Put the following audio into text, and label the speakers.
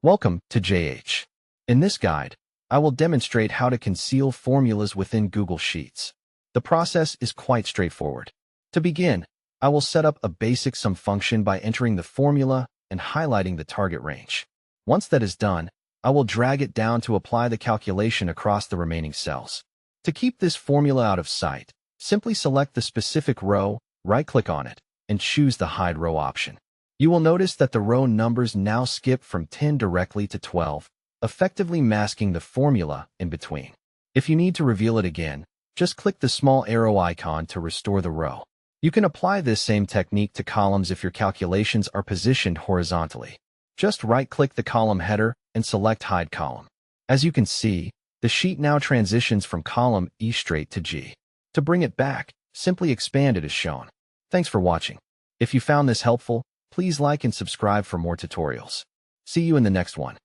Speaker 1: Welcome to JH. In this guide, I will demonstrate how to conceal formulas within Google Sheets. The process is quite straightforward. To begin, I will set up a basic sum function by entering the formula and highlighting the target range. Once that is done, I will drag it down to apply the calculation across the remaining cells. To keep this formula out of sight, simply select the specific row, right-click on it, and choose the Hide Row option. You will notice that the row numbers now skip from 10 directly to 12, effectively masking the formula in between. If you need to reveal it again, just click the small arrow icon to restore the row. You can apply this same technique to columns if your calculations are positioned horizontally. Just right-click the column header and select Hide Column. As you can see, the sheet now transitions from column E straight to G. To bring it back, simply expand it as shown. Thanks for watching. If you found this helpful, please like and subscribe for more tutorials. See you in the next one.